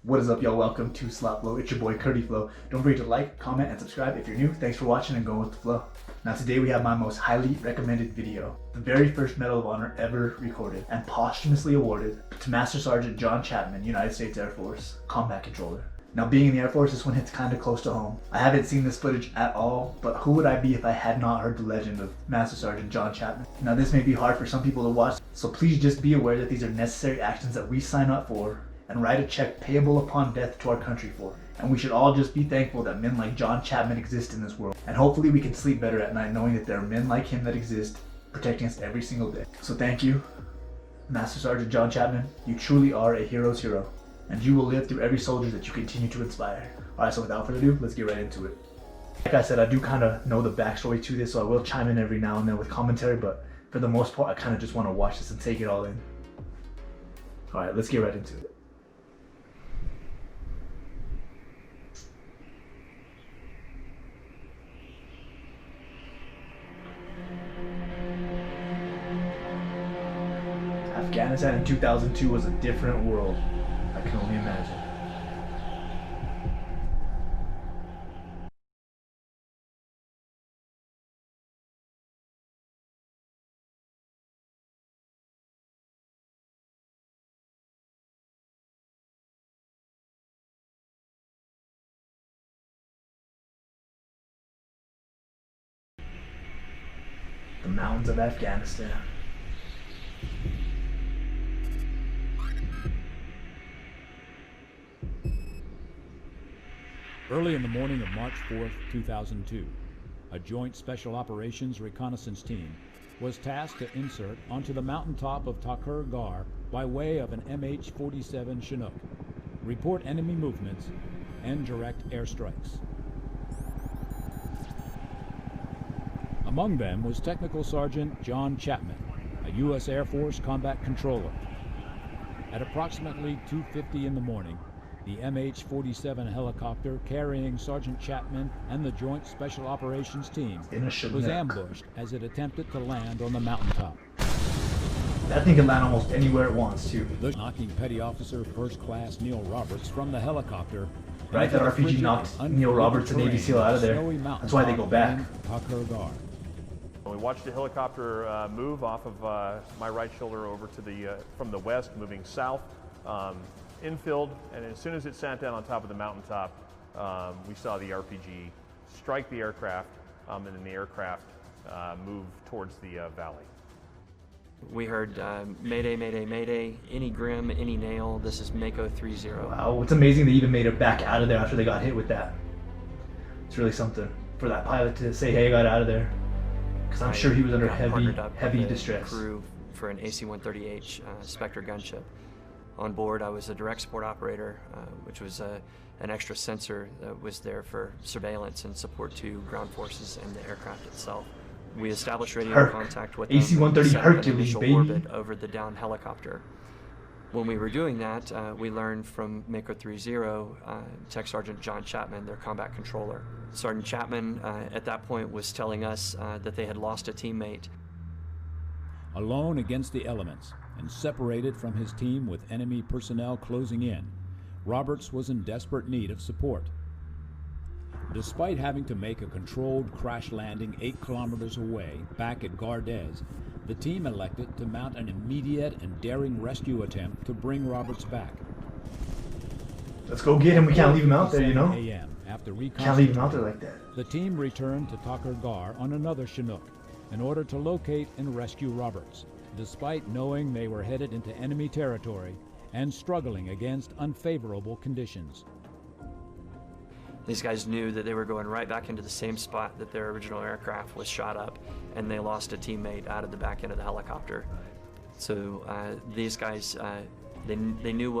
What is up, y'all? Welcome to SlopFlo. It's your boy KurtyFlo. Don't forget to like, comment, and subscribe if you're new. Thanks for watching and going with the flow. Now today we have my most highly recommended video. The very first Medal of Honor ever recorded and posthumously awarded to Master Sergeant John Chapman, United States Air Force, Combat Controller. Now being in the Air Force, this one hits kinda close to home. I haven't seen this footage at all, but who would I be if I had not heard the legend of Master Sergeant John Chapman? Now this may be hard for some people to watch, so please just be aware that these are necessary actions that we sign up for and write a check payable upon death to our country for. And we should all just be thankful that men like John Chapman exist in this world. And hopefully we can sleep better at night knowing that there are men like him that exist protecting us every single day. So thank you, Master Sergeant John Chapman. You truly are a hero's hero. And you will live through every soldier that you continue to inspire. Alright, so without further ado, let's get right into it. Like I said, I do kind of know the backstory to this, so I will chime in every now and then with commentary, but for the most part, I kind of just want to watch this and take it all in. Alright, let's get right into it. Afghanistan in 2002 was a different world. I can only imagine. The mountains of Afghanistan. Early in the morning of March 4th, 2002, a joint special operations reconnaissance team was tasked to insert onto the mountaintop of Takur Ghar by way of an MH-47 Chinook, report enemy movements, and direct airstrikes. Among them was Technical Sergeant John Chapman, a U.S. Air Force combat controller. At approximately 2:50 in the morning, the MH-47 helicopter carrying Sergeant Chapman and the Joint Special Operations Team was ambushed as it attempted to land on the mountaintop. That thing can land almost anywhere it wants to. Knocking Petty Officer First Class Neil Roberts from the helicopter. Right, that RPG knocked Neil Roberts, a Navy SEAL, out of there. That's why they go back. We watched the helicopter move off of my right shoulder over to the from the west, moving south. Infield, and as soon as it sat down on top of the mountaintop, we saw the RPG strike the aircraft, and then the aircraft move towards the valley. We heard Mayday, Mayday, Mayday, any Grim, any Nail, this is Mako 30. Wow, it's amazing they even made it back out of there after they got hit with that. It's really something for that pilot to say, hey, I got out of there. Because I'm sure he was under heavy distress. Crew for an AC-130H Spectre gunship. On board, I was a direct support operator, which was an extra sensor that was there for surveillance and support to ground forces and the aircraft itself. We established radio contact with AC-130 Hercules, initial baby. orbit over the downed helicopter. When we were doing that, we learned from Mako 30, Tech Sergeant John Chapman, their combat controller. Sergeant Chapman, at that point, was telling us that they had lost a teammate. Alone against the elements and separated from his team with enemy personnel closing in, Roberts was in desperate need of support. Despite having to make a controlled crash landing 8 kilometers away back at Gardes, the team elected to mount an immediate and daring rescue attempt to bring Roberts back. Let's go get him. We can't leave him out there, you know? After Can't leave him out there like that. The team returned to Takur Ghar on another Chinook in order to locate and rescue Roberts, despite knowing they were headed into enemy territory and struggling against unfavorable conditions. These guys knew that they were going right back into the same spot that their original aircraft was shot up, and they lost a teammate out of the back end of the helicopter. So these guys, they knew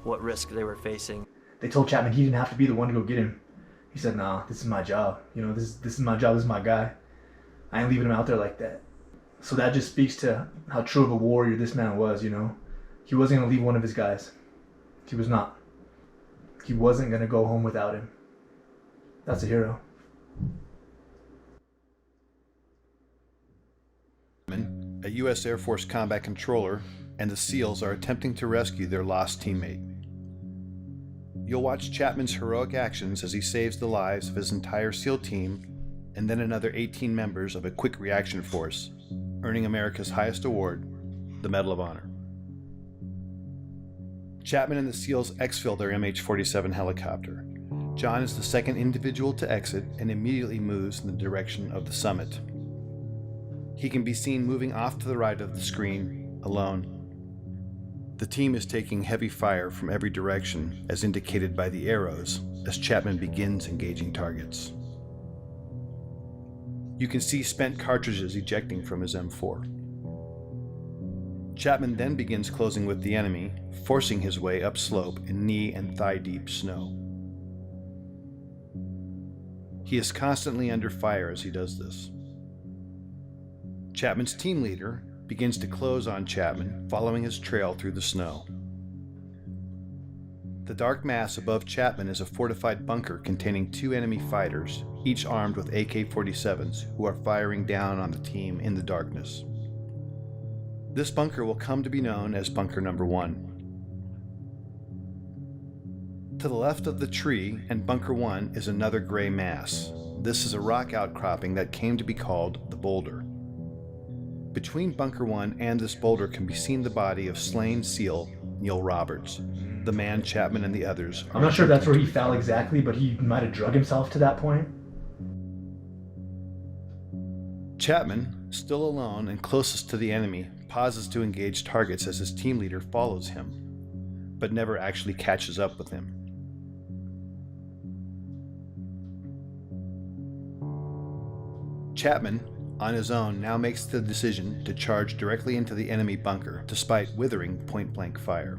what risk they were facing. They told Chapman he didn't have to be the one to go get him. He said, nah, this is my job. You know, this is my job, this is my guy. I ain't leaving him out there like that. So that just speaks to how true of a warrior this man was, you know. He wasn't going to leave one of his guys. He was not. He wasn't going to go home without him. That's a hero. A U.S. Air Force combat controller and the SEALs are attempting to rescue their lost teammate. You'll watch Chapman's heroic actions as he saves the lives of his entire SEAL team and then another 18 members of a quick reaction force, earning America's highest award, the Medal of Honor. Chapman and the SEALs exfil their MH-47 helicopter. John is the second individual to exit and immediately moves in the direction of the summit. He can be seen moving off to the right of the screen, alone. The team is taking heavy fire from every direction, as indicated by the arrows, as Chapman begins engaging targets. You can see spent cartridges ejecting from his M4. Chapman then begins closing with the enemy, forcing his way upslope in knee and thigh-deep snow. He is constantly under fire as he does this. Chapman's team leader begins to close on Chapman, following his trail through the snow. The dark mass above Chapman is a fortified bunker containing 2 enemy fighters, each armed with AK-47s, who are firing down on the team in the darkness. This bunker will come to be known as Bunker Number 1. To the left of the tree and Bunker 1 is another gray mass. This is a rock outcropping that came to be called the Boulder. Between Bunker 1 and this boulder can be seen the body of slain SEAL Neil Roberts, the man Chapman and the others. I'm not sure that's where he fell exactly, but he might have drug himself to that point. Chapman, still alone and closest to the enemy, pauses to engage targets as his team leader follows him, but never actually catches up with him. Chapman, on his own, now makes the decision to charge directly into the enemy bunker, despite withering point-blank fire.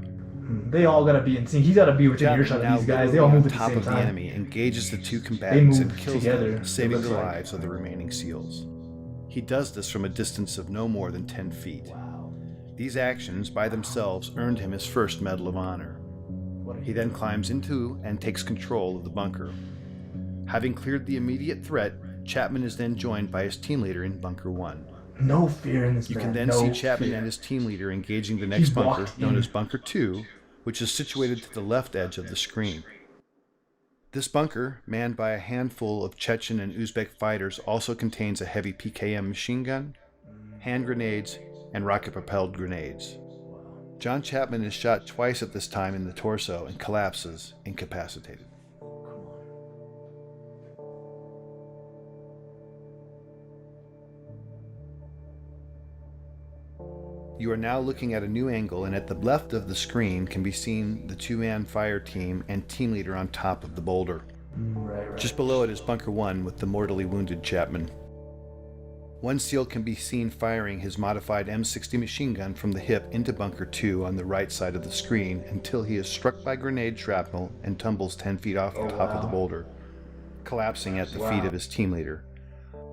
They all gotta be in sync. He's gotta be within Chapman, earshot now of these guys. They all move at the top same of the time. enemy, engages the 2 combatants and move kills together, them, saving it the looks like. lives of the remaining SEALs. He does this from a distance of no more than 10 feet. Wow. These actions by themselves earned him his first Medal of Honor. He then climbs into and takes control of the bunker. Having cleared the immediate threat, Chapman is then joined by his team leader in Bunker 1. No fear in this You man. can then no see Chapman fear. and his team leader engaging the next bunker, walked known in. as Bunker 2, which is situated to the left edge of the screen. This bunker, manned by a handful of Chechen and Uzbek fighters, also contains a heavy PKM machine gun, hand grenades, and rocket-propelled grenades. John Chapman is shot twice at this time in the torso and collapses, incapacitated. You are now looking at a new angle, and at the left of the screen can be seen the 2-man fire team and team leader on top of the boulder. Right. Just below it is Bunker 1 with the mortally wounded Chapman. One SEAL can be seen firing his modified M60 machine gun from the hip into Bunker 2 on the right side of the screen until he is struck by grenade shrapnel and tumbles 10 feet off the top of the boulder, collapsing at the feet of his team leader,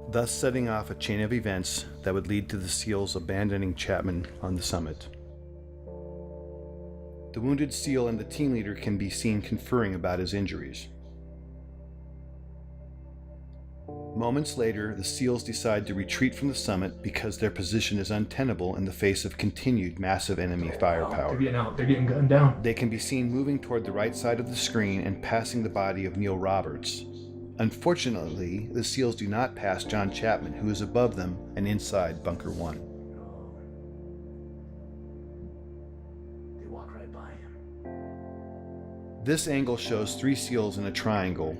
thus setting off a chain of events that would lead to the SEALs abandoning Chapman on the summit. The wounded SEAL and the team leader can be seen conferring about his injuries. Moments later, the SEALs decide to retreat from the summit because their position is untenable in the face of continued massive enemy firepower. They're getting out. They're getting gunned down. They can be seen moving toward the right side of the screen and passing the body of Neil Roberts. Unfortunately, the SEALs do not pass John Chapman, who is above them and inside Bunker 1. They walk right by him. This angle shows 3 SEALs in a triangle.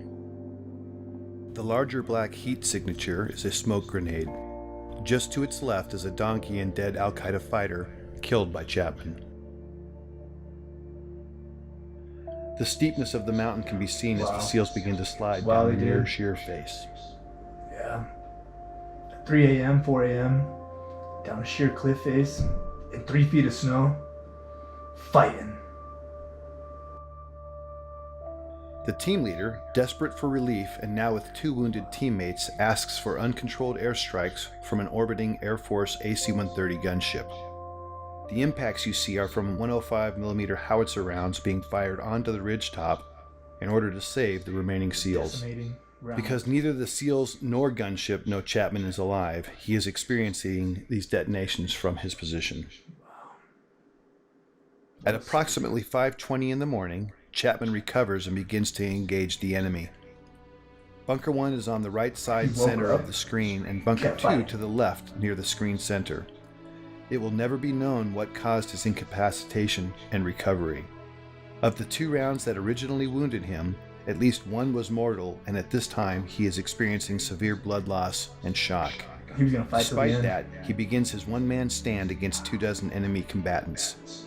The larger black heat signature is a smoke grenade. Just to its left is a donkey and dead Al-Qaeda fighter killed by Chapman. The steepness of the mountain can be seen as the SEALs begin to slide down the near sheer face. Yeah. 3 a.m., 4 a.m., down a sheer cliff face, in 3 feet of snow, fighting. The team leader, desperate for relief and now with 2 wounded teammates, asks for uncontrolled airstrikes from an orbiting Air Force AC-130 gunship. The impacts you see are from 105mm howitzer rounds being fired onto the ridgetop in order to save the remaining SEALs. Because neither the SEALs nor gunship know Chapman is alive, he is experiencing these detonations from his position. At approximately 5:20 in the morning, Chapman recovers and begins to engage the enemy. Bunker 1 is on the right side center of the screen and Bunker 2 to the left near the screen center. It will never be known what caused his incapacitation and recovery. Of the 2 rounds that originally wounded him, at least one was mortal, and at this time he is experiencing severe blood loss and shock. He was gonna fight Despite that, he begins his one-man stand against 24 enemy combatants.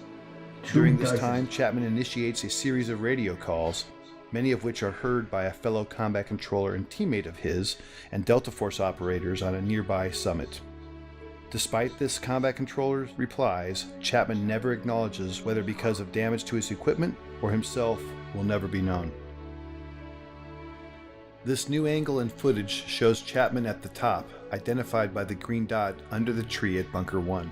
During this time, Chapman initiates a series of radio calls, many of which are heard by a fellow combat controller and teammate of his and Delta Force operators on a nearby summit. Despite this combat controller's replies, Chapman never acknowledges whether because of damage to his equipment or himself will never be known. This new angle and footage shows Chapman at the top, identified by the green dot under the tree at Bunker 1.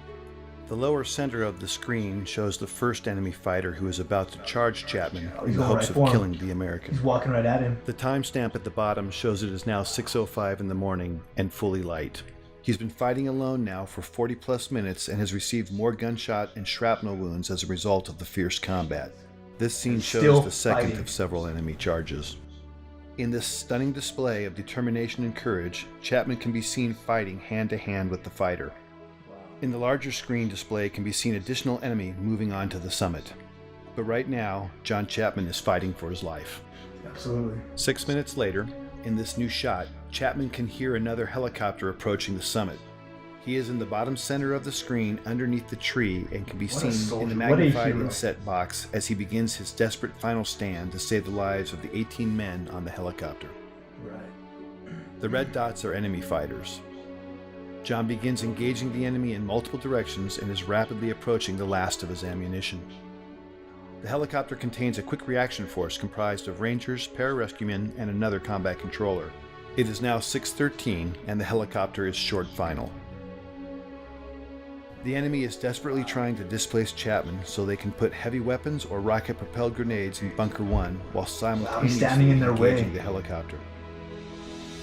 The lower center of the screen shows the first enemy fighter who is about to charge Chapman in the hopes of killing the American. He's walking right at him. The timestamp at the bottom shows it is now 6:05 in the morning and fully light. He's been fighting alone now for 40 plus minutes and has received more gunshot and shrapnel wounds as a result of the fierce combat. This scene shows the second of several enemy charges. In this stunning display of determination and courage, Chapman can be seen fighting hand to hand with the fighter. In the larger screen display can be seen additional enemy moving on to the summit. But right now, John Chapman is fighting for his life. Absolutely. 6 minutes later, in this new shot, Chapman can hear another helicopter approaching the summit. He is in the bottom center of the screen underneath the tree and can be seen in the magnified inset box as he begins his desperate final stand to save the lives of the 18 men on the helicopter. Right. The red dots are enemy fighters. John begins engaging the enemy in multiple directions and is rapidly approaching the last of his ammunition. The helicopter contains a quick reaction force comprised of Rangers, pararescuemen, and another combat controller. It is now 6:13 and the helicopter is short final. The enemy is desperately trying to displace Chapman so they can put heavy weapons or rocket-propelled grenades in Bunker 1 while simultaneously engaging the helicopter.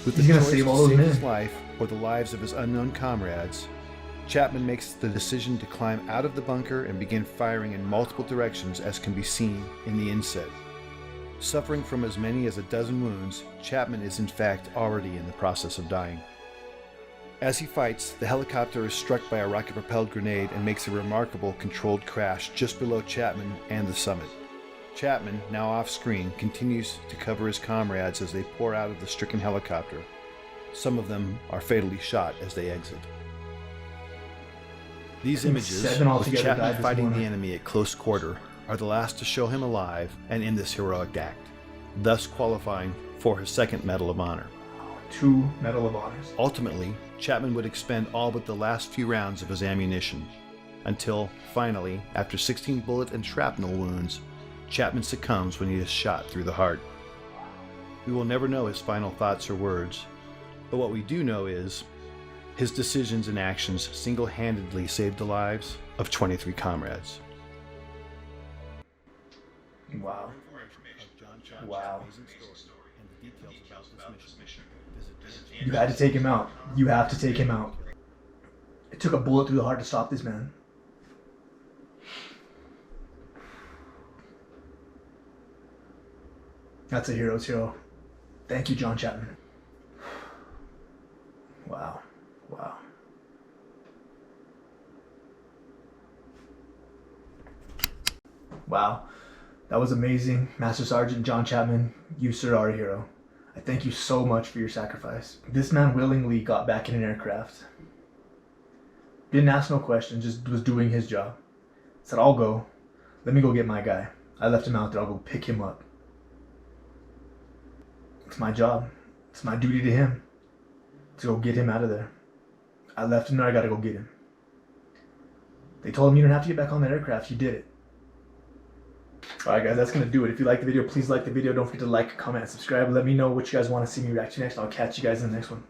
With the choice to save his life or the lives of his unknown comrades, Chapman makes the decision to climb out of the bunker and begin firing in multiple directions as can be seen in the inset. Suffering from as many as a dozen wounds, Chapman is in fact already in the process of dying. As he fights, the helicopter is struck by a rocket-propelled grenade and makes a remarkable controlled crash just below Chapman and the summit. Chapman, now off-screen, continues to cover his comrades as they pour out of the stricken helicopter. Some of them are fatally shot as they exit. These images, with Chapman fighting the enemy at close quarter, are the last to show him alive and in this heroic act, thus qualifying for his second Medal of Honor. 2 Medal of Honors. Ultimately, Chapman would expend all but the last few rounds of his ammunition, until, finally, after 16 bullet and shrapnel wounds, Chapman succumbs when he is shot through the heart. We will never know his final thoughts or words, but what we do know is his decisions and actions single-handedly saved the lives of 23 comrades. Wow. Wow. You had to take him out. You have to take him out. It took a bullet through the heart to stop this man. That's a hero's hero. Thank you, John Chapman. Wow. Wow. Wow. That was amazing. Master Sergeant John Chapman, you sir are a hero. I thank you so much for your sacrifice. This man willingly got back in an aircraft. Didn't ask no questions, just was doing his job. Said, I'll go. Let me go get my guy. I left him out there. I'll go pick him up. It's my job. It's my duty to him to go get him out of there. I left him there. I gotta go get him. They told him you don't have to get back on that aircraft. You did it. Alright guys, that's going to do it. If you like the video, please like the video. Don't forget to like, comment, and subscribe. Let me know what you guys want to see me react to next. I'll catch you guys in the next one.